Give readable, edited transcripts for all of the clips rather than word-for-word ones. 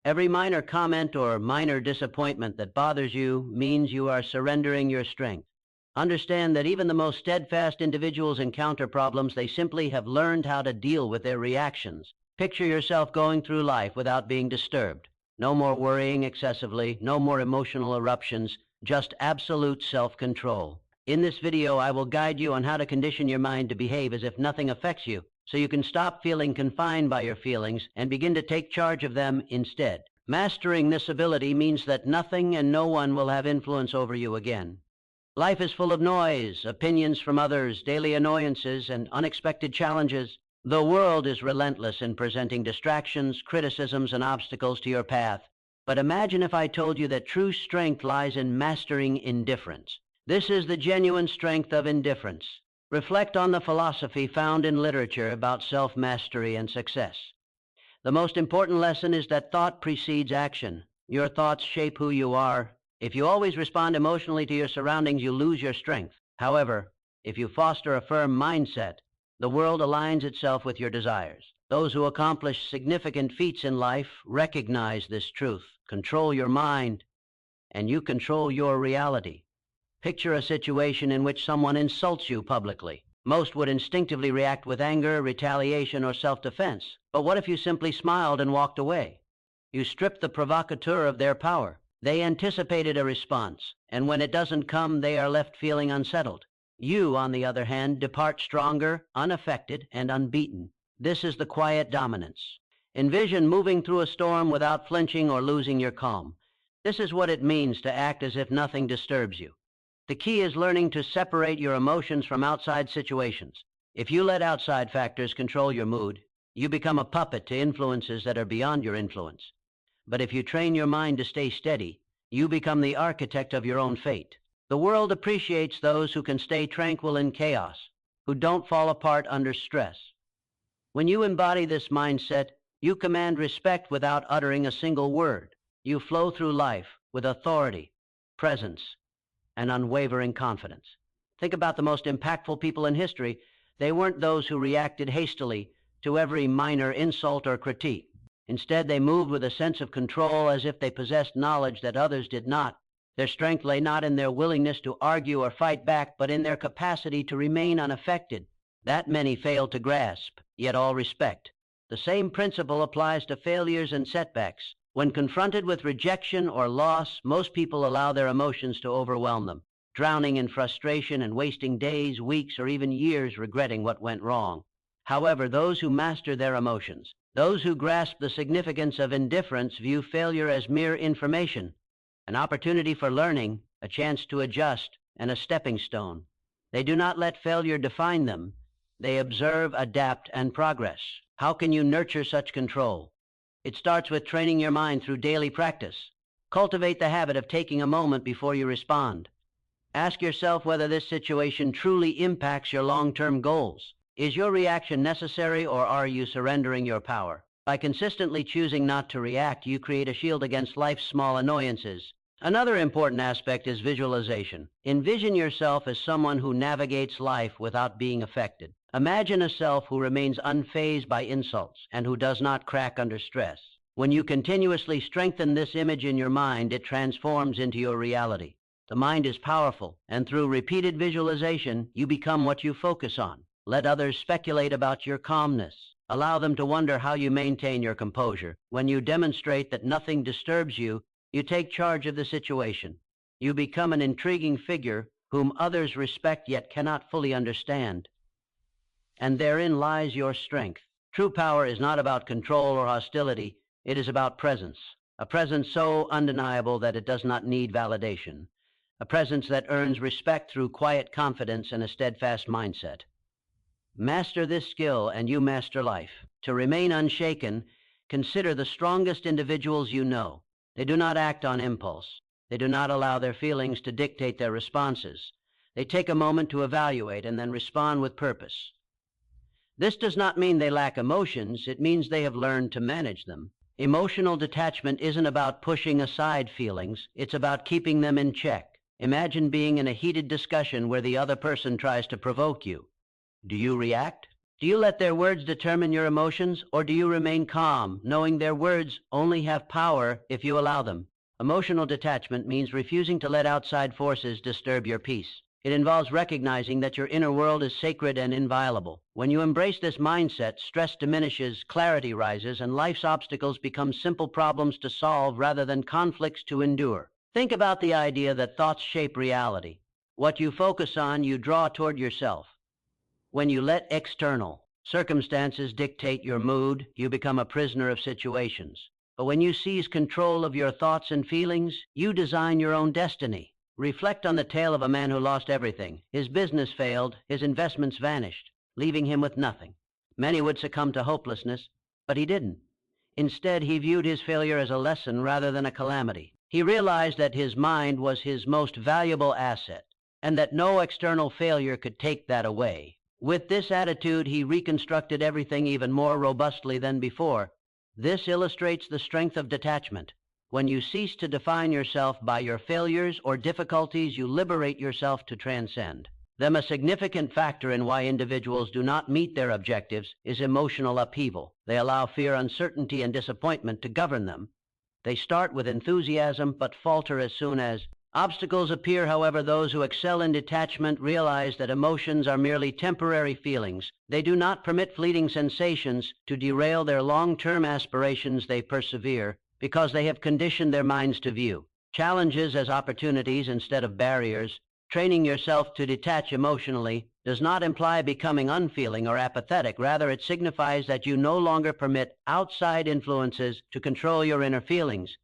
Every minor comment or minor disappointment that bothers you means you are surrendering your strength. Understand that even the most steadfast individuals encounter problems. They simply have learned how to deal with their reactions. Picture yourself going through life without being disturbed. No more worrying excessively, no more emotional eruptions, just absolute self-control. In this video, I will guide you on how to condition your mind to behave as if nothing affects you, so you can stop feeling confined by your feelings and begin to take charge of them instead. Mastering this ability means that nothing and no one will have influence over you again. Life is full of noise, opinions from others, daily annoyances, and unexpected challenges. The world is relentless in presenting distractions, criticisms, and obstacles to your path. But imagine if I told you that true strength lies in mastering indifference. This is the genuine strength of indifference. Reflect on the philosophy found in literature about self-mastery and success. The most important lesson is that thought precedes action. Your thoughts shape who you are. If you always respond emotionally to your surroundings, you lose your strength. However, if you foster a firm mindset, the world aligns itself with your desires. Those who accomplish significant feats in life recognize this truth. Control your mind, and you control your reality. Picture a situation in which someone insults you publicly. Most would instinctively react with anger, retaliation, or self-defense. But what if you simply smiled and walked away? You stripped the provocateur of their power. They anticipated a response, and when it doesn't come, they are left feeling unsettled. You, on the other hand, depart stronger, unaffected, and unbeaten. This is the quiet dominance. Envision moving through a storm without flinching or losing your calm. This is what it means to act as if nothing disturbs you. The key is learning to separate your emotions from outside situations. If you let outside factors control your mood, you become a puppet to influences that are beyond your influence. But if you train your mind to stay steady, you become the architect of your own fate. The world appreciates those who can stay tranquil in chaos, who don't fall apart under stress. When you embody this mindset, you command respect without uttering a single word. You flow through life with authority, presence, and unwavering confidence. Think about the most impactful people in history. They weren't those who reacted hastily to every minor insult or critique. Instead, they moved with a sense of control as if they possessed knowledge that others did not. Their strength lay not in their willingness to argue or fight back, but in their capacity to remain unaffected. That many fail to grasp, yet all respect. The same principle applies to failures and setbacks. When confronted with rejection or loss, most people allow their emotions to overwhelm them, drowning in frustration and wasting days, weeks, or even years regretting what went wrong. However, those who master their emotions, those who grasp the significance of indifference, view failure as mere information, an opportunity for learning, a chance to adjust, and a stepping stone. They do not let failure define them. They observe, adapt, and progress. How can you nurture such control? It starts with training your mind through daily practice. Cultivate the habit of taking a moment before you respond. Ask yourself whether this situation truly impacts your long-term goals. Is your reaction necessary, or are you surrendering your power? By consistently choosing not to react, you create a shield against life's small annoyances. Another important aspect is visualization. Envision yourself as someone who navigates life without being affected. Imagine a self who remains unfazed by insults and who does not crack under stress. When you continuously strengthen this image in your mind, it transforms into your reality. The mind is powerful, and through repeated visualization, you become what you focus on. Let others speculate about your calmness. Allow them to wonder how you maintain your composure. When you demonstrate that nothing disturbs you, you take charge of the situation. You become an intriguing figure whom others respect yet cannot fully understand. And therein lies your strength. True power is not about control or hostility. It is about presence. A presence so undeniable that it does not need validation. A presence that earns respect through quiet confidence and a steadfast mindset. Master this skill and you master life. To remain unshaken, consider the strongest individuals you know. They do not act on impulse. They do not allow their feelings to dictate their responses. They take a moment to evaluate and then respond with purpose. This does not mean they lack emotions. It means they have learned to manage them. Emotional detachment isn't about pushing aside feelings. It's about keeping them in check. Imagine being in a heated discussion where the other person tries to provoke you. Do you react? Do you let their words determine your emotions, or do you remain calm, knowing their words only have power if you allow them? Emotional detachment means refusing to let outside forces disturb your peace. It involves recognizing that your inner world is sacred and inviolable. When you embrace this mindset, stress diminishes, clarity rises, and life's obstacles become simple problems to solve rather than conflicts to endure. Think about the idea that thoughts shape reality. What you focus on, you draw toward yourself. When you let external circumstances dictate your mood, you become a prisoner of situations. But when you seize control of your thoughts and feelings, you design your own destiny. Reflect on the tale of a man who lost everything. His business failed, his investments vanished, leaving him with nothing. Many would succumb to hopelessness, but he didn't. Instead, he viewed his failure as a lesson rather than a calamity. He realized that his mind was his most valuable asset, and that no external failure could take that away. With this attitude, he reconstructed everything even more robustly than before. This illustrates the strength of detachment. When you cease to define yourself by your failures or difficulties, you liberate yourself to transcend them. A significant factor in why individuals do not meet their objectives is emotional upheaval. They allow fear, uncertainty, and disappointment to govern them. They start with enthusiasm but falter as soon as obstacles appear. However, those who excel in detachment realize that emotions are merely temporary feelings. They do not permit fleeting sensations to derail their long-term aspirations. They persevere because they have conditioned their minds to view challenges as opportunities instead of barriers. Training yourself to detach emotionally does not imply becoming unfeeling or apathetic. Rather, it signifies that you no longer permit outside influences to control your inner feelings.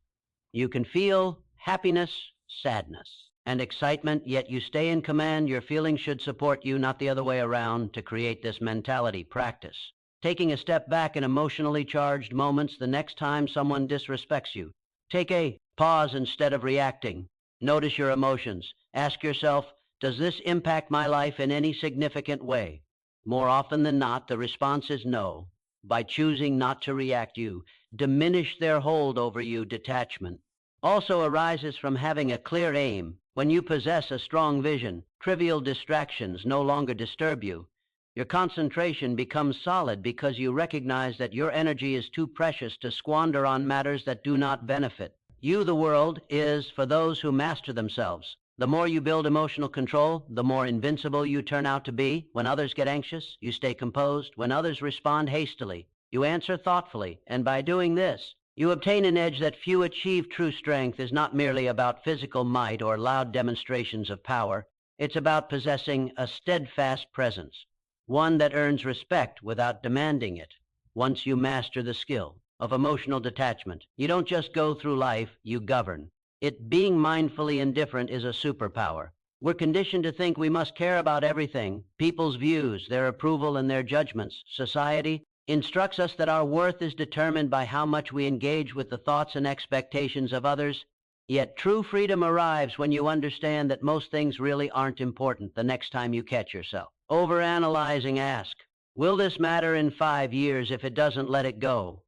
You can feel happiness, sadness, and excitement, yet you stay in command. Your feelings should support you, not the other way around. To create this mentality, practice taking a step back in emotionally charged moments. The next time someone disrespects you, take a pause instead of reacting. Notice your emotions. Ask yourself, does this impact my life in any significant way? More often than not, the response is no. By choosing not to react, you diminish their hold over you. Detachment also arises from having a clear aim. When you possess a strong vision, trivial distractions no longer disturb you. Your concentration becomes solid because you recognize that your energy is too precious to squander on matters that do not benefit you. The world is for those who master themselves. The more you build emotional control, the more invincible you turn out to be. When others get anxious, you stay composed. When others respond hastily, you answer thoughtfully. And by doing this, you obtain an edge that few achieve. True strength is not merely about physical might or loud demonstrations of power. It's about possessing a steadfast presence, one that earns respect without demanding it. Once you master the skill of emotional detachment, you don't just go through life, you govern it. Being mindfully indifferent is a superpower. We're conditioned to think we must care about everything: people's views, their approval, and their judgments. Society instructs us that our worth is determined by how much we engage with the thoughts and expectations of others. Yet true freedom arrives when you understand that most things really aren't important. The next time you catch yourself overanalyzing, ask, will this matter in 5 years? If it doesn't, let it go.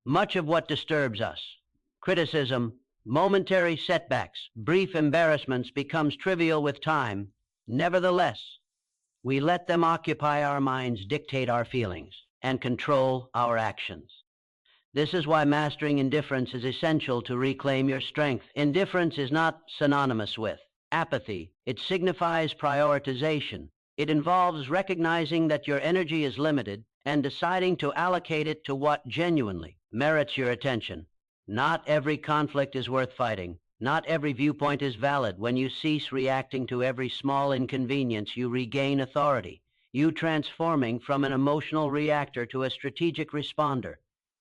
Much of what disturbs us, criticism, momentary setbacks, brief embarrassments, becomes trivial with time. Nevertheless, we let them occupy our minds, dictate our feelings, and control our actions. This is why mastering indifference is essential to reclaim your strength. Indifference is not synonymous with apathy. It signifies prioritization. It involves recognizing that your energy is limited and deciding to allocate it to what genuinely merits your attention. Not every conflict is worth fighting. Not every viewpoint is valid. When you cease reacting to every small inconvenience, you regain authority. You transforming from an emotional reactor to a strategic responder.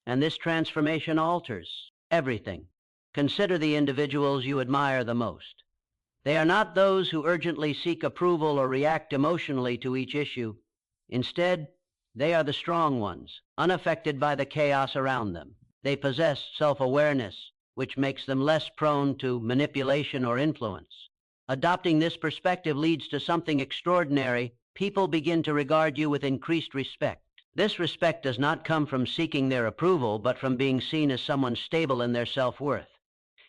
And this transformation alters everything. Consider the individuals you admire the most. They are not those who urgently seek approval or react emotionally to each issue. Instead, they are the strong ones, unaffected by the chaos around them. They possess self-awareness, which makes them less prone to manipulation or influence. Adopting this perspective leads to something extraordinary. People begin to regard you with increased respect. This respect does not come from seeking their approval, but from being seen as someone stable in their self-worth.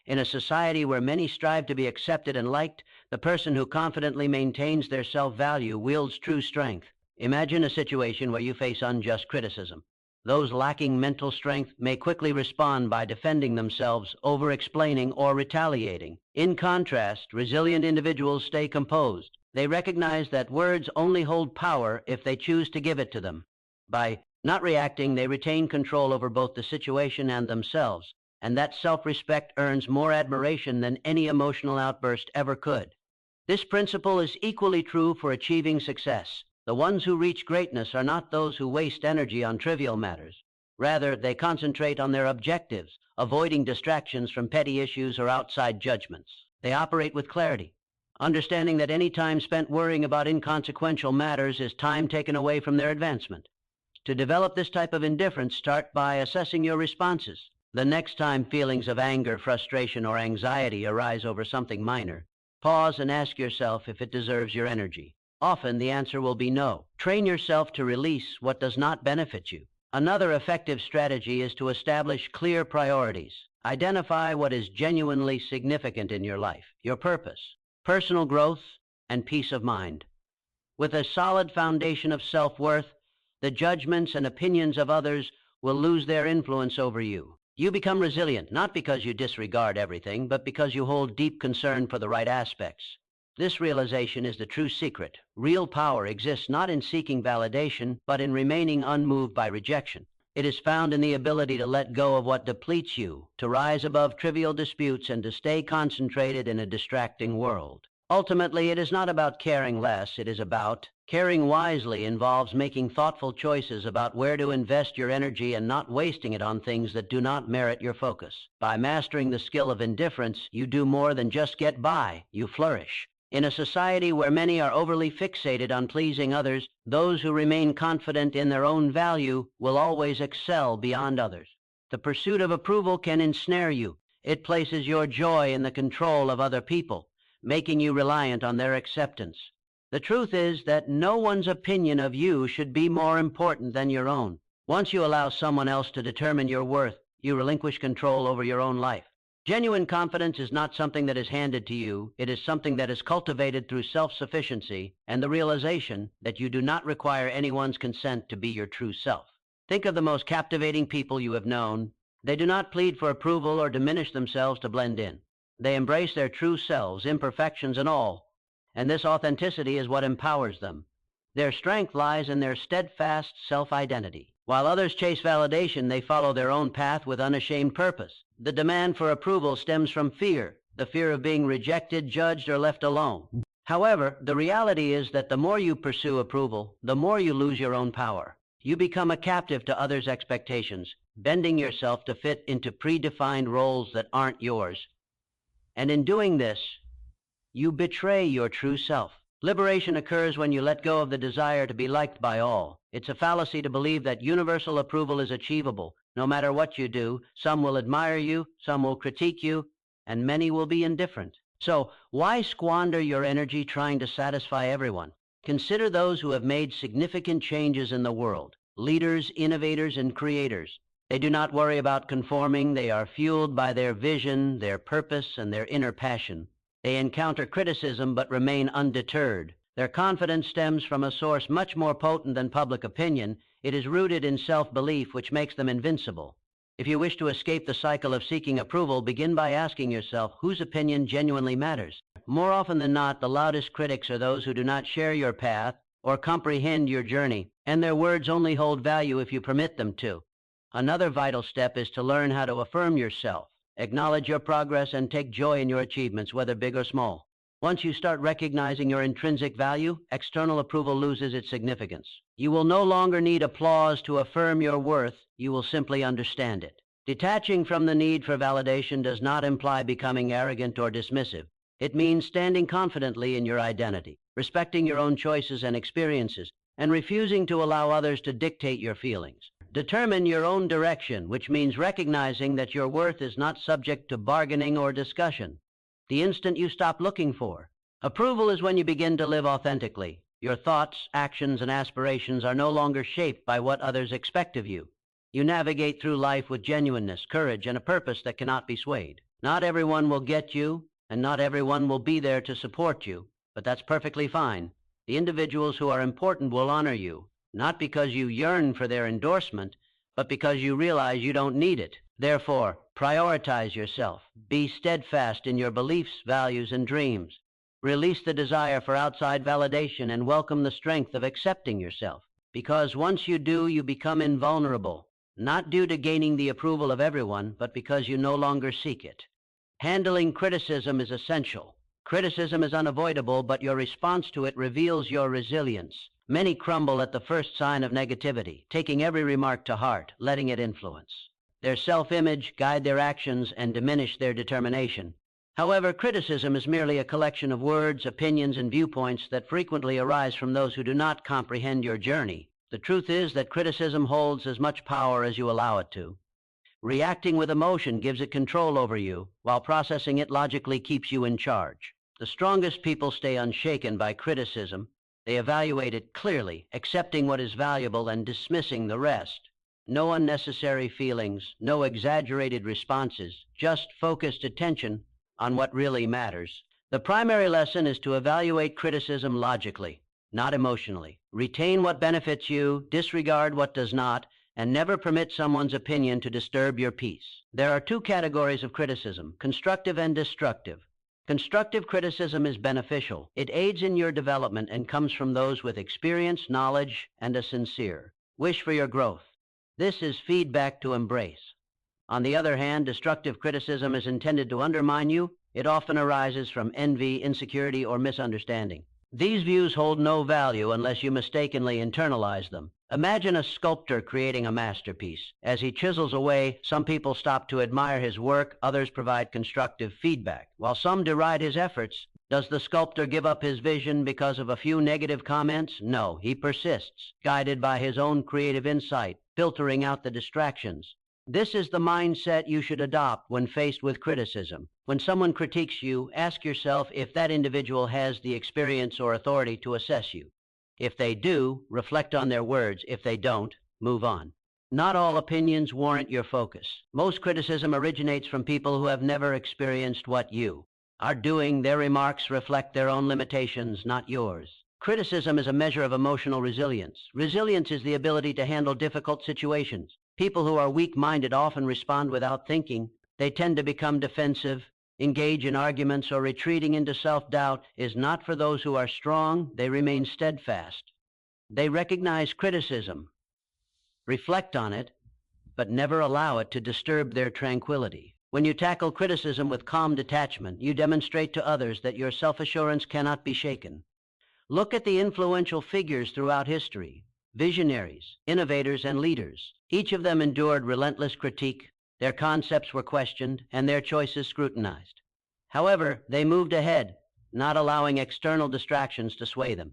In a society where many strive to be accepted and liked, the person who confidently maintains their self-value wields true strength. Imagine a situation where you face unjust criticism. Those lacking mental strength may quickly respond by defending themselves, over-explaining, or retaliating. In contrast, resilient individuals stay composed. They recognize that words only hold power if they choose to give it to them. By not reacting, they retain control over both the situation and themselves, and that self-respect earns more admiration than any emotional outburst ever could. This principle is equally true for achieving success. The ones who reach greatness are not those who waste energy on trivial matters. Rather, they concentrate on their objectives, avoiding distractions from petty issues or outside judgments. They operate with clarity, understanding that any time spent worrying about inconsequential matters is time taken away from their advancement. To develop this type of indifference, start by assessing your responses. The next time feelings of anger, frustration, or anxiety arise over something minor, pause and ask yourself if it deserves your energy. Often the answer will be no. Train yourself to release what does not benefit you. Another effective strategy is to establish clear priorities. Identify what is genuinely significant in your life, your purpose, personal growth, and peace of mind. With a solid foundation of self-worth, the judgments and opinions of others will lose their influence over you. You become resilient, not because you disregard everything, but because you hold deep concern for the right aspects. This realization is the true secret. Real power exists not in seeking validation, but in remaining unmoved by rejection. It is found in the ability to let go of what depletes you, to rise above trivial disputes, and to stay concentrated in a distracting world. Ultimately, it is not about caring less, it is about caring wisely. Involves making thoughtful choices about where to invest your energy and not wasting it on things that do not merit your focus. By mastering the skill of indifference, you do more than just get by, you flourish. In a society where many are overly fixated on pleasing others, those who remain confident in their own value will always excel beyond others. The pursuit of approval can ensnare you. It places your joy in the control of other people, making you reliant on their acceptance. The truth is that no one's opinion of you should be more important than your own. Once you allow someone else to determine your worth, you relinquish control over your own life. Genuine confidence is not something that is handed to you. It is something that is cultivated through self-sufficiency and the realization that you do not require anyone's consent to be your true self. Think of the most captivating people you have known. They do not plead for approval or diminish themselves to blend in. They embrace their true selves, imperfections and all, and this authenticity is what empowers them. Their strength lies in their steadfast self-identity. While others chase validation, they follow their own path with unashamed purpose. The demand for approval stems from fear, the fear of being rejected, judged, or left alone. However, the reality is that the more you pursue approval, the more you lose your own power. You become a captive to others' expectations, bending yourself to fit into predefined roles that aren't yours. And in doing this, you betray your true self. Liberation occurs when you let go of the desire to be liked by all. It's a fallacy to believe that universal approval is achievable. No matter what you do, some will admire you, some will critique you, and many will be indifferent. So, why squander your energy trying to satisfy everyone? Consider those who have made significant changes in the world. Leaders, innovators, and creators. They do not worry about conforming. They are fueled by their vision, their purpose, and their inner passion. They encounter criticism but remain undeterred. Their confidence stems from a source much more potent than public opinion. It is rooted in self-belief, which makes them invincible. If you wish to escape the cycle of seeking approval, begin by asking yourself whose opinion genuinely matters. More often than not, the loudest critics are those who do not share your path or comprehend your journey, and their words only hold value if you permit them to. Another vital step is to learn how to affirm yourself. Acknowledge your progress and take joy in your achievements, whether big or small. Once you start recognizing your intrinsic value, external approval loses its significance. You will no longer need applause to affirm your worth. You will simply understand it. Detaching from the need for validation does not imply becoming arrogant or dismissive. It means standing confidently in your identity, respecting your own choices and experiences, and refusing to allow others to dictate your feelings. Determine your own direction, which means recognizing that your worth is not subject to bargaining or discussion. The instant you stop looking for approval is when you begin to live authentically. Your thoughts, actions, and aspirations are no longer shaped by what others expect of you. You navigate through life with genuineness, courage, and a purpose that cannot be swayed. Not everyone will get you, and not everyone will be there to support you, but that's perfectly fine. The individuals who are important will honor you, not because you yearn for their endorsement, but because you realize you don't need it. Therefore, prioritize yourself. Be steadfast in your beliefs, values, and dreams. Release the desire for outside validation and welcome the strength of accepting yourself. Because once you do, you become invulnerable, not due to gaining the approval of everyone, but because you no longer seek it. Handling criticism is essential. Criticism is unavoidable, but your response to it reveals your resilience. Many crumble at the first sign of negativity, taking every remark to heart, letting it influence their self-image, guide their actions, and diminish their determination. However, criticism is merely a collection of words, opinions, and viewpoints that frequently arise from those who do not comprehend your journey. The truth is that criticism holds as much power as you allow it to. Reacting with emotion gives it control over you, while processing it logically keeps you in charge. The strongest people stay unshaken by criticism. They evaluate it clearly, accepting what is valuable and dismissing the rest. No unnecessary feelings, no exaggerated responses, just focused attention on what really matters. The primary lesson is to evaluate criticism logically, not emotionally. Retain what benefits you, disregard what does not, and never permit someone's opinion to disturb your peace. There are two categories of criticism, constructive and destructive. Constructive criticism is beneficial. It aids in your development and comes from those with experience, knowledge, and a sincere wish for your growth. This is feedback to embrace. On the other hand, destructive criticism is intended to undermine you. It often arises from envy, insecurity, or misunderstanding. These views hold no value unless you mistakenly internalize them. Imagine a sculptor creating a masterpiece. As he chisels away, some people stop to admire his work, others provide constructive feedback. While some deride his efforts, does the sculptor give up his vision because of a few negative comments? No, he persists, guided by his own creative insight, filtering out the distractions. This is the mindset you should adopt when faced with criticism. When someone critiques you, ask yourself if that individual has the experience or authority to assess you. If they do, reflect on their words. If they don't, move on. Not all opinions warrant your focus. Most criticism originates from people who have never experienced what you are doing. Their remarks reflect their own limitations, not yours. Criticism is a measure of emotional resilience. Resilience is the ability to handle difficult situations. People who are weak-minded often respond without thinking. They tend to become defensive, engage in arguments, or retreating into self-doubt is not for those who are strong. They remain steadfast. They recognize criticism, reflect on it, but never allow it to disturb their tranquility. When you tackle criticism with calm detachment, you demonstrate to others that your self-assurance cannot be shaken. Look at the influential figures throughout history, visionaries, innovators, and leaders. Each of them endured relentless critique. Their concepts were questioned, and their choices scrutinized. However, they moved ahead, not allowing external distractions to sway them.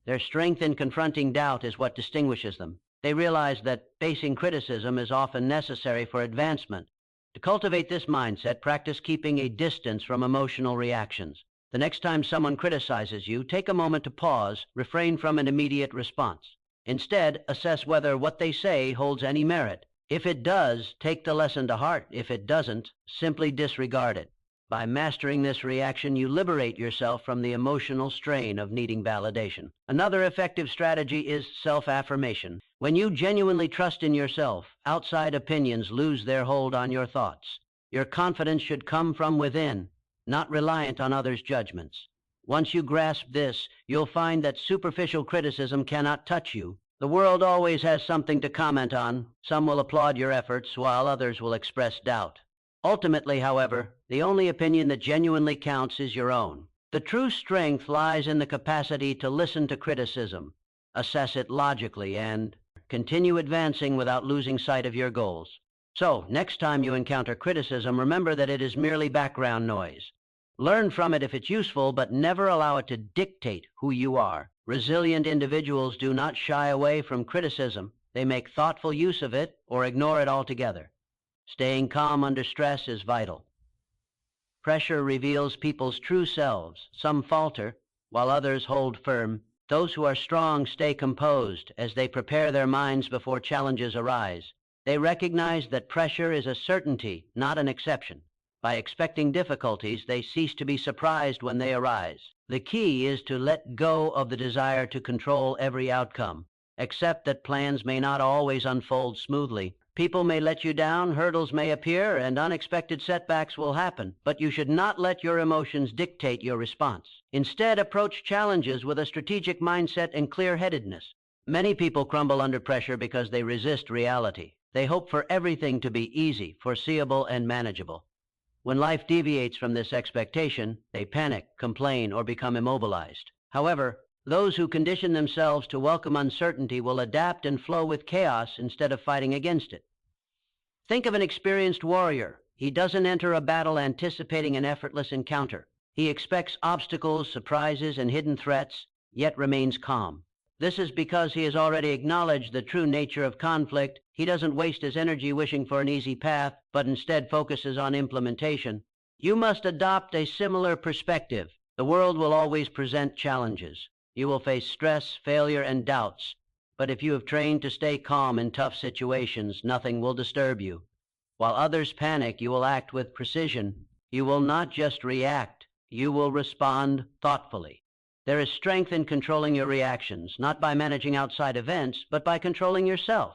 Their strength in confronting doubt is what distinguishes them. They realized that facing criticism is often necessary for advancement. To cultivate this mindset, practice keeping a distance from emotional reactions. The next time someone criticizes you, take a moment to pause, refrain from an immediate response. Instead, assess whether what they say holds any merit. If it does, take the lesson to heart. If it doesn't, simply disregard it. By mastering this reaction, you liberate yourself from the emotional strain of needing validation. Another effective strategy is self-affirmation. When you genuinely trust in yourself, outside opinions lose their hold on your thoughts. Your confidence should come from within, not reliant on others' judgments. Once you grasp this, you'll find that superficial criticism cannot touch you. The world always has something to comment on. Some will applaud your efforts, while others will express doubt. Ultimately, however, the only opinion that genuinely counts is your own. The true strength lies in the capacity to listen to criticism, assess it logically, and continue advancing without losing sight of your goals. So, next time you encounter criticism, remember that it is merely background noise. Learn from it if it's useful, but never allow it to dictate who you are. Resilient individuals do not shy away from criticism. They make thoughtful use of it or ignore it altogether. Staying calm under stress is vital. Pressure reveals people's true selves. Some falter, while others hold firm. Those who are strong stay composed as they prepare their minds before challenges arise. They recognize that pressure is a certainty, not an exception. By expecting difficulties, they cease to be surprised when they arise. The key is to let go of the desire to control every outcome. Accept that plans may not always unfold smoothly. People may let you down, hurdles may appear, and unexpected setbacks will happen, but you should not let your emotions dictate your response. Instead, approach challenges with a strategic mindset and clear-headedness. Many people crumble under pressure because they resist reality. They hope for everything to be easy, foreseeable, and manageable. When life deviates from this expectation, they panic, complain, or become immobilized. However, those who condition themselves to welcome uncertainty will adapt and flow with chaos instead of fighting against it. Think of an experienced warrior. He doesn't enter a battle anticipating an effortless encounter. He expects obstacles, surprises, and hidden threats, yet remains calm. This is because he has already acknowledged the true nature of conflict. He doesn't waste his energy wishing for an easy path, but instead focuses on implementation. You must adopt a similar perspective. The world will always present challenges. You will face stress, failure, and doubts. But if you have trained to stay calm in tough situations, nothing will disturb you. While others panic, you will act with precision. You will not just react, you will respond thoughtfully. There is strength in controlling your reactions, not by managing outside events, but by controlling yourself.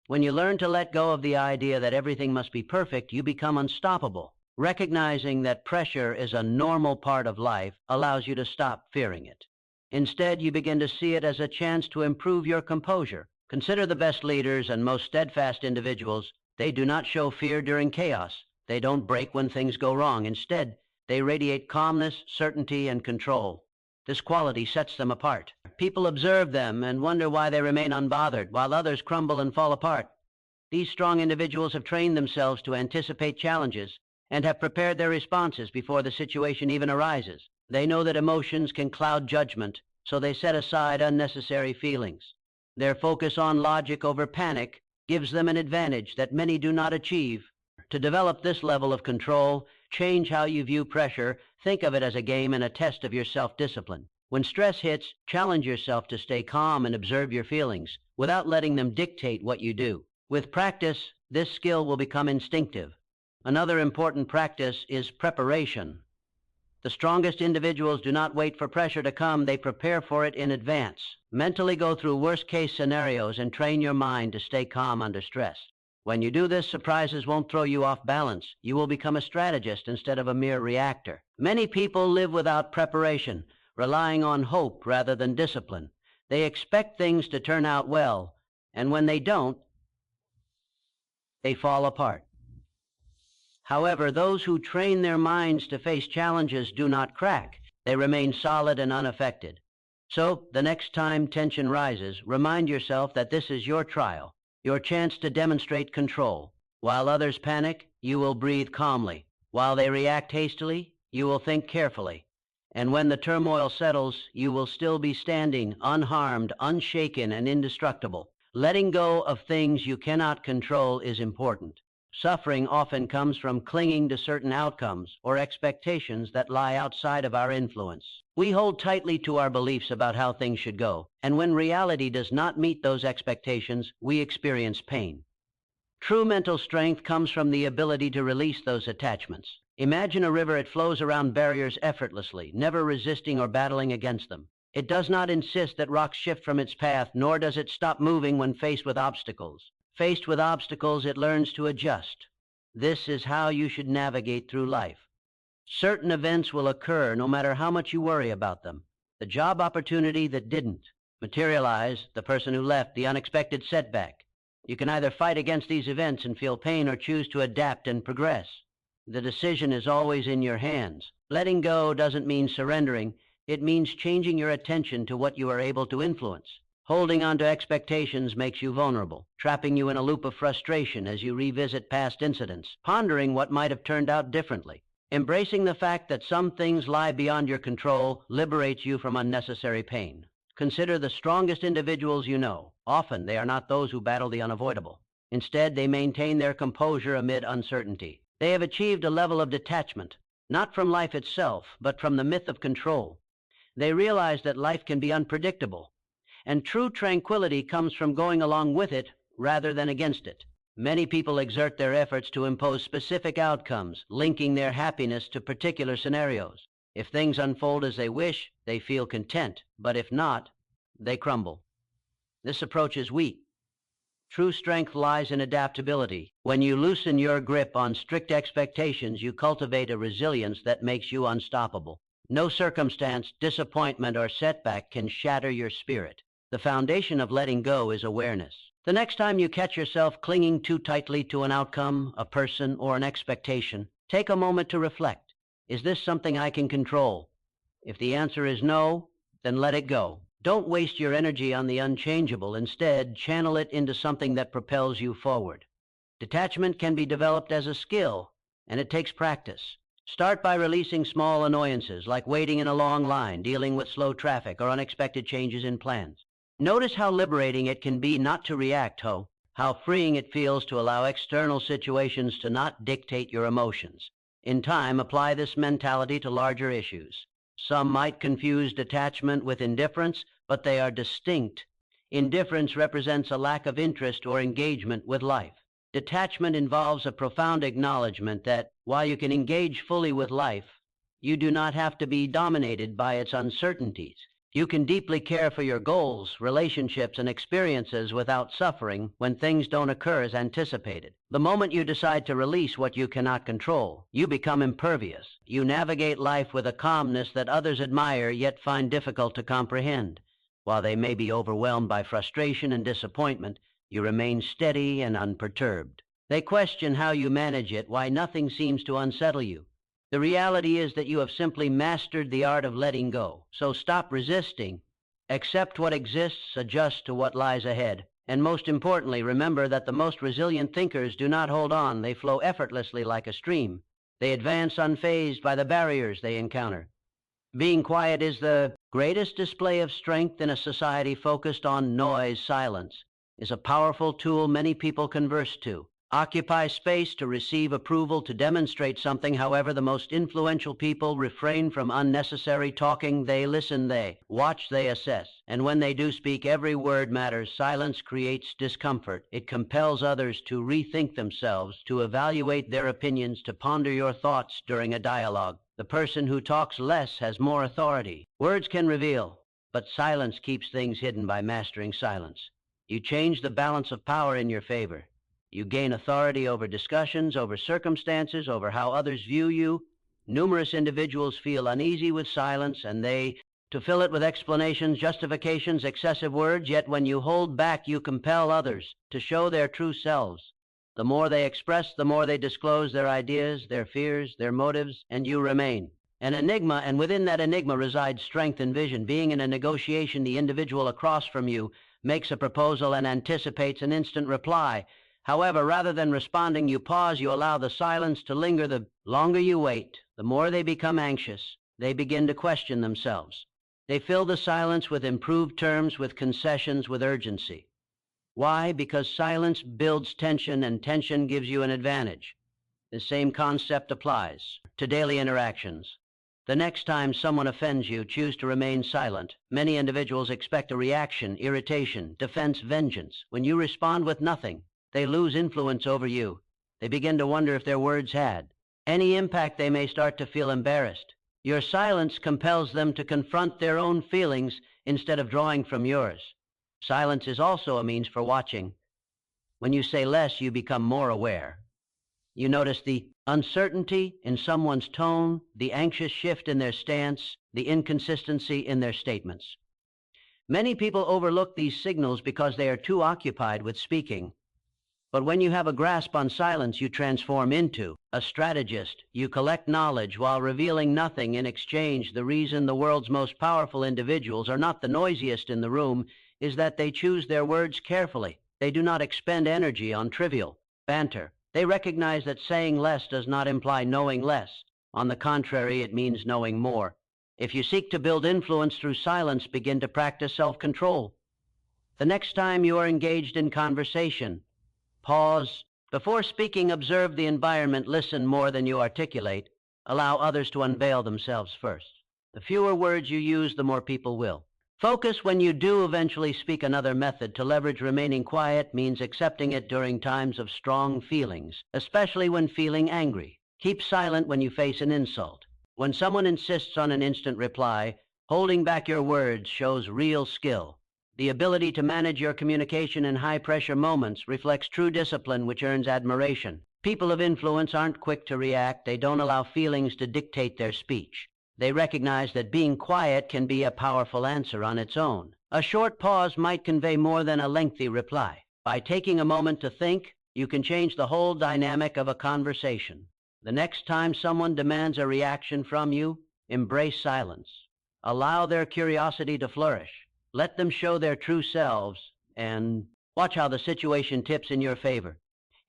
When you learn to let go of the idea that everything must be perfect, you become unstoppable. Recognizing that pressure is a normal part of life allows you to stop fearing it. Instead, you begin to see it as a chance to improve your composure. Consider the best leaders and most steadfast individuals. They do not show fear during chaos. They don't break when things go wrong. Instead, they radiate calmness, certainty, and control. This quality sets them apart. People observe them and wonder why they remain unbothered, while others crumble and fall apart. These strong individuals have trained themselves to anticipate challenges and have prepared their responses before the situation even arises. They know that emotions can cloud judgment, so they set aside unnecessary feelings. Their focus on logic over panic gives them an advantage that many do not achieve. To develop this level of control, change how you view pressure. Think of it as a game and a test of your self-discipline. When stress hits, challenge yourself to stay calm and observe your feelings, without letting them dictate what you do. With practice, this skill will become instinctive. Another important practice is preparation. The strongest individuals do not wait for pressure to come, they prepare for it in advance. Mentally go through worst-case scenarios and train your mind to stay calm under stress. When you do this, surprises won't throw you off balance. You will become a strategist instead of a mere reactor. Many people live without preparation, relying on hope rather than discipline. They expect things to turn out well, and when they don't, they fall apart. However, those who train their minds to face challenges do not crack. They remain solid and unaffected. So, the next time tension rises, remind yourself that this is your trial, your chance to demonstrate control. While others panic, you will breathe calmly. While they react hastily, you will think carefully. And when the turmoil settles, you will still be standing, unharmed, unshaken, and indestructible. Letting go of things you cannot control is important. Suffering often comes from clinging to certain outcomes or expectations that lie outside of our influence. We hold tightly to our beliefs about how things should go, and when reality does not meet those expectations, we experience pain. True mental strength comes from the ability to release those attachments. Imagine a river. It flows around barriers effortlessly, never resisting or battling against them. It does not insist that rocks shift from its path, nor does it stop moving when faced with obstacles. Faced with obstacles, it learns to adjust. This is how you should navigate through life. Certain events will occur no matter how much you worry about them. The job opportunity that didn't materialize, the person who left, the unexpected setback. You can either fight against these events and feel pain or choose to adapt and progress. The decision is always in your hands. Letting go doesn't mean surrendering. It means changing your attention to what you are able to influence. Holding on to expectations makes you vulnerable, trapping you in a loop of frustration as you revisit past incidents, pondering what might have turned out differently. Embracing the fact that some things lie beyond your control liberates you from unnecessary pain. Consider the strongest individuals you know. Often they are not those who battle the unavoidable. Instead, they maintain their composure amid uncertainty. They have achieved a level of detachment, not from life itself, but from the myth of control. They realize that life can be unpredictable, and true tranquility comes from going along with it rather than against it. Many people exert their efforts to impose specific outcomes, linking their happiness to particular scenarios. If things unfold as they wish, they feel content, but if not, they crumble. This approach is weak. True strength lies in adaptability. When you loosen your grip on strict expectations, you cultivate a resilience that makes you unstoppable. No circumstance, disappointment, or setback can shatter your spirit. The foundation of letting go is awareness. The next time you catch yourself clinging too tightly to an outcome, a person, or an expectation, take a moment to reflect. Is this something I can control? If the answer is no, then let it go. Don't waste your energy on the unchangeable. Instead, channel it into something that propels you forward. Detachment can be developed as a skill, and it takes practice. Start by releasing small annoyances, like waiting in a long line, dealing with slow traffic, or unexpected changes in plans. Notice how liberating it can be not to react, how freeing it feels to allow external situations to not dictate your emotions. In time, apply this mentality to larger issues. Some might confuse detachment with indifference, but they are distinct. Indifference represents a lack of interest or engagement with life. Detachment involves a profound acknowledgement that, while you can engage fully with life, you do not have to be dominated by its uncertainties. You can deeply care for your goals, relationships, and experiences without suffering when things don't occur as anticipated. The moment you decide to release what you cannot control, you become impervious. You navigate life with a calmness that others admire yet find difficult to comprehend. While they may be overwhelmed by frustration and disappointment, you remain steady and unperturbed. They question how you manage it, why nothing seems to unsettle you. The reality is that you have simply mastered the art of letting go. So stop resisting, accept what exists, adjust to what lies ahead. And most importantly, remember that the most resilient thinkers do not hold on. They flow effortlessly like a stream. They advance unfazed by the barriers they encounter. Being quiet is the greatest display of strength in a society focused on noise. Silence is a powerful tool many people converse to. Occupy space to receive approval, to demonstrate something. However, the most influential people refrain from unnecessary talking. They listen, they watch, they assess. And when they do speak, every word matters. Silence creates discomfort. It compels others to rethink themselves, to evaluate their opinions, to ponder your thoughts during a dialogue. The person who talks less has more authority. Words can reveal, but silence keeps things hidden. By mastering silence, you change the balance of power in your favor. You gain authority over discussions, over circumstances, over how others view you. Numerous individuals feel uneasy with silence, and they to fill it with explanations, justifications, excessive words. Yet when you hold back, you compel others to show their true selves. The more they express, the more they disclose their ideas, their fears, their motives, and you remain an enigma, and within that enigma resides strength and vision. Being in a negotiation, the individual across from you makes a proposal and anticipates an instant reply. However, rather than responding, you pause, you allow the silence to linger. The longer you wait, the more they become anxious. They begin to question themselves. They fill the silence with improved terms, with concessions, with urgency. Why? Because silence builds tension, and tension gives you an advantage. The same concept applies to daily interactions. The next time someone offends you, choose to remain silent. Many individuals expect a reaction, irritation, defense, vengeance. When you respond with nothing, they lose influence over you. They begin to wonder if their words had any impact. They may start to feel embarrassed. Your silence compels them to confront their own feelings instead of drawing from yours. Silence is also a means for watching. When you say less, you become more aware. You notice the uncertainty in someone's tone, the anxious shift in their stance, the inconsistency in their statements. Many people overlook these signals because they are too occupied with speaking. But when you have a grasp on silence, you transform into a strategist. You collect knowledge while revealing nothing in exchange. The reason the world's most powerful individuals are not the noisiest in the room is that they choose their words carefully. They do not expend energy on trivial banter. They recognize that saying less does not imply knowing less. On the contrary, it means knowing more. If you seek to build influence through silence, begin to practice self-control. The next time you are engaged in conversation, pause. Before speaking, observe the environment. Listen more than you articulate. Allow others to unveil themselves first. The fewer words you use, the more people will. Focus when you do eventually speak. Another method to leverage remaining quiet means accepting it during times of strong feelings, especially when feeling angry. Keep silent when you face an insult. When someone insists on an instant reply, holding back your words shows real skill. The ability to manage your communication in high-pressure moments reflects true discipline, which earns admiration. People of influence aren't quick to react. They don't allow feelings to dictate their speech. They recognize that being quiet can be a powerful answer on its own. A short pause might convey more than a lengthy reply. By taking a moment to think, you can change the whole dynamic of a conversation. The next time someone demands a reaction from you, embrace silence. Allow their curiosity to flourish. Let them show their true selves, and watch how the situation tips in your favor.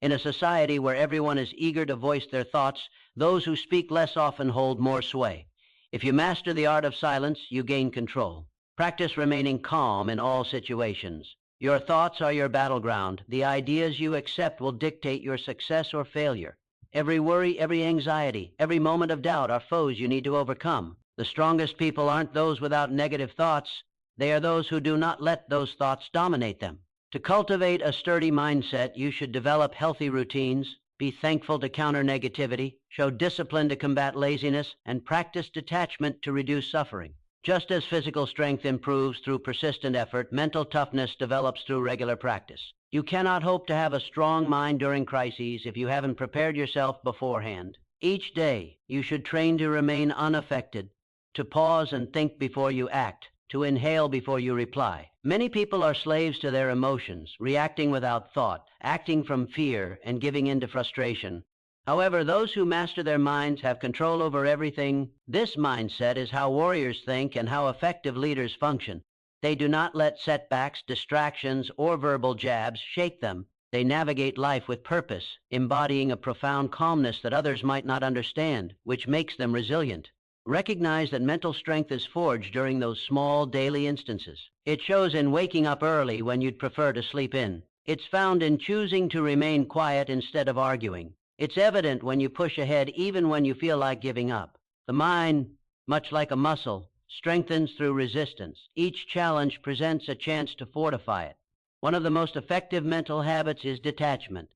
In a society where everyone is eager to voice their thoughts, those who speak less often hold more sway. If you master the art of silence, you gain control. Practice remaining calm in all situations. Your thoughts are your battleground. The ideas you accept will dictate your success or failure. Every worry, every anxiety, every moment of doubt are foes you need to overcome. The strongest people aren't those without negative thoughts. They are those who do not let those thoughts dominate them. To cultivate a sturdy mindset, you should develop healthy routines, be thankful to counter negativity, show discipline to combat laziness, and practice detachment to reduce suffering. Just as physical strength improves through persistent effort, mental toughness develops through regular practice. You cannot hope to have a strong mind during crises if you haven't prepared yourself beforehand. Each day, you should train to remain unaffected, to pause and think before you act, to inhale before you reply. Many people are slaves to their emotions, reacting without thought, acting from fear, and giving in to frustration. However, those who master their minds have control over everything. This mindset is how warriors think and how effective leaders function. They do not let setbacks, distractions, or verbal jabs shake them. They navigate life with purpose, embodying a profound calmness that others might not understand, which makes them resilient. Recognize that mental strength is forged during those small daily instances. It shows in waking up early when you'd prefer to sleep in. It's found in choosing to remain quiet instead of arguing. It's evident when you push ahead even when you feel like giving up. The mind, much like a muscle, strengthens through resistance. Each challenge presents a chance to fortify it. One of the most effective mental habits is detachment.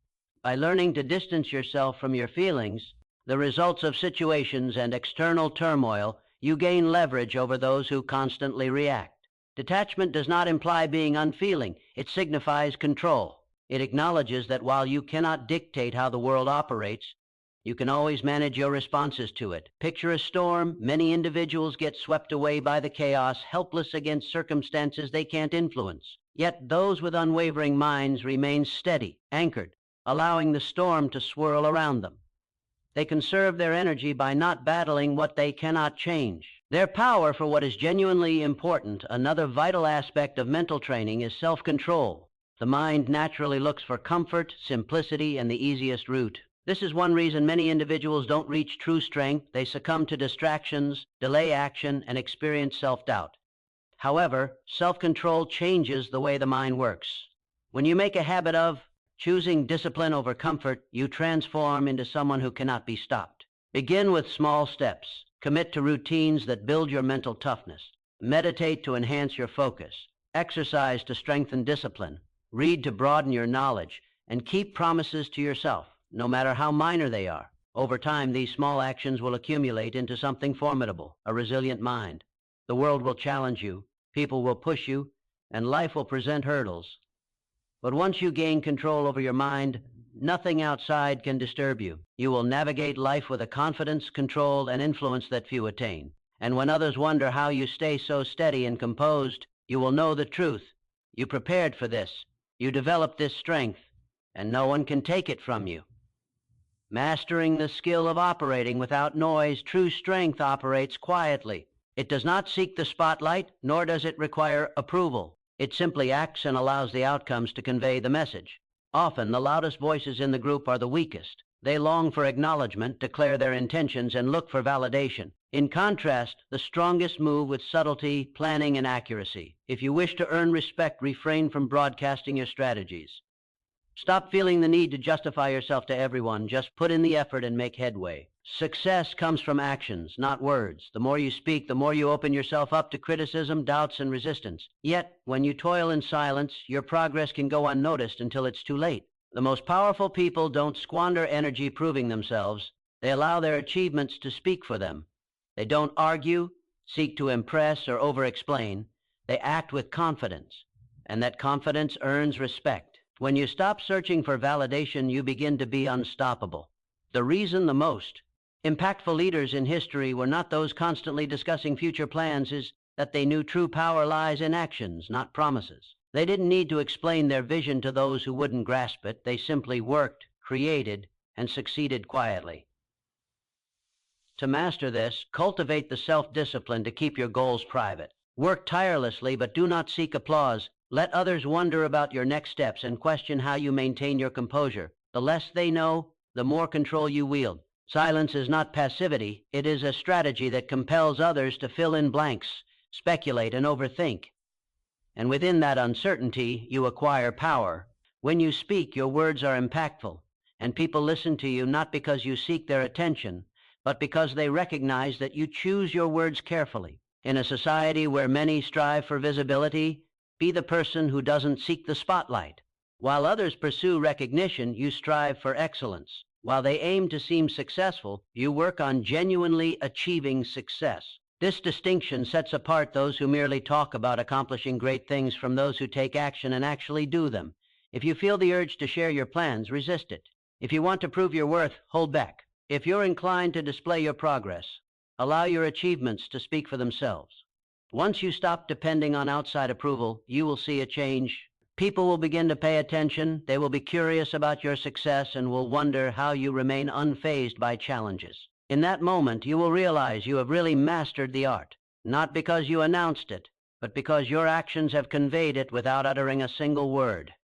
By learning to distance yourself from your feelings, the results of situations and external turmoil, you gain leverage over those who constantly react. Detachment does not imply being unfeeling. It signifies control. It acknowledges that while you cannot dictate how the world operates, you can always manage your responses to it. Picture a storm. Many individuals get swept away by the chaos, helpless against circumstances they can't influence. Yet those with unwavering minds remain steady, anchored, allowing the storm to swirl around them. They conserve their energy by not battling what they cannot change. Their power for what is genuinely important. Another vital aspect of mental training is self-control. The mind naturally looks for comfort, simplicity, and the easiest route. This is one reason many individuals don't reach true strength. They succumb to distractions, delay action, and experience self-doubt. However, self-control changes the way the mind works. When you make a habit of choosing discipline over comfort, you transform into someone who cannot be stopped. Begin with small steps. Commit to routines that build your mental toughness. Meditate to enhance your focus. Exercise to strengthen discipline. Read to broaden your knowledge. And keep promises to yourself, no matter how minor they are. Over time, these small actions will accumulate into something formidable, a resilient mind. The world will challenge you, people will push you, and life will present hurdles. But once you gain control over your mind, nothing outside can disturb you. You will navigate life with a confidence, control, and influence that few attain. And when others wonder how you stay so steady and composed, you will know the truth. You prepared for this. You developed this strength, and no one can take it from you. Mastering the skill of operating without noise, true strength operates quietly. It does not seek the spotlight, nor does it require approval. It simply acts and allows the outcomes to convey the message. Often, the loudest voices in the group are the weakest. They long for acknowledgement, declare their intentions, and look for validation. In contrast, the strongest move with subtlety, planning, and accuracy. If you wish to earn respect, refrain from broadcasting your strategies. Stop feeling the need to justify yourself to everyone. Just put in the effort and make headway. Success comes from actions, not words. The more you speak, the more you open yourself up to criticism, doubts, and resistance. Yet, when you toil in silence, your progress can go unnoticed until it's too late. The most powerful people don't squander energy proving themselves. They allow their achievements to speak for them. They don't argue, seek to impress, or over-explain. They act with confidence, and that confidence earns respect. When you stop searching for validation, you begin to be unstoppable. The reason the most impactful leaders in history were not those constantly discussing future plans is that they knew true power lies in actions, not promises. They didn't need to explain their vision to those who wouldn't grasp it. They simply worked, created, and succeeded quietly. To master this, cultivate the self-discipline to keep your goals private. Work tirelessly, but do not seek applause. Let others wonder about your next steps and question how you maintain your composure. The less they know, the more control you wield. Silence is not passivity. It is a strategy that compels others to fill in blanks, speculate, and overthink. And within that uncertainty, you acquire power. When you speak, your words are impactful, and people listen to you not because you seek their attention, but because they recognize that you choose your words carefully. In a society where many strive for visibility, be the person who doesn't seek the spotlight. While others pursue recognition, you strive for excellence. While they aim to seem successful, you work on genuinely achieving success. This distinction sets apart those who merely talk about accomplishing great things from those who take action and actually do them. If you feel the urge to share your plans, resist it. If you want to prove your worth, hold back. If you're inclined to display your progress, allow your achievements to speak for themselves. Once you stop depending on outside approval, you will see a change. People will begin to pay attention. They will be curious about your success and will wonder how you remain unfazed by challenges. In that moment, you will realize you have really mastered the art, not because you announced it, but because your actions have conveyed it without uttering a single word.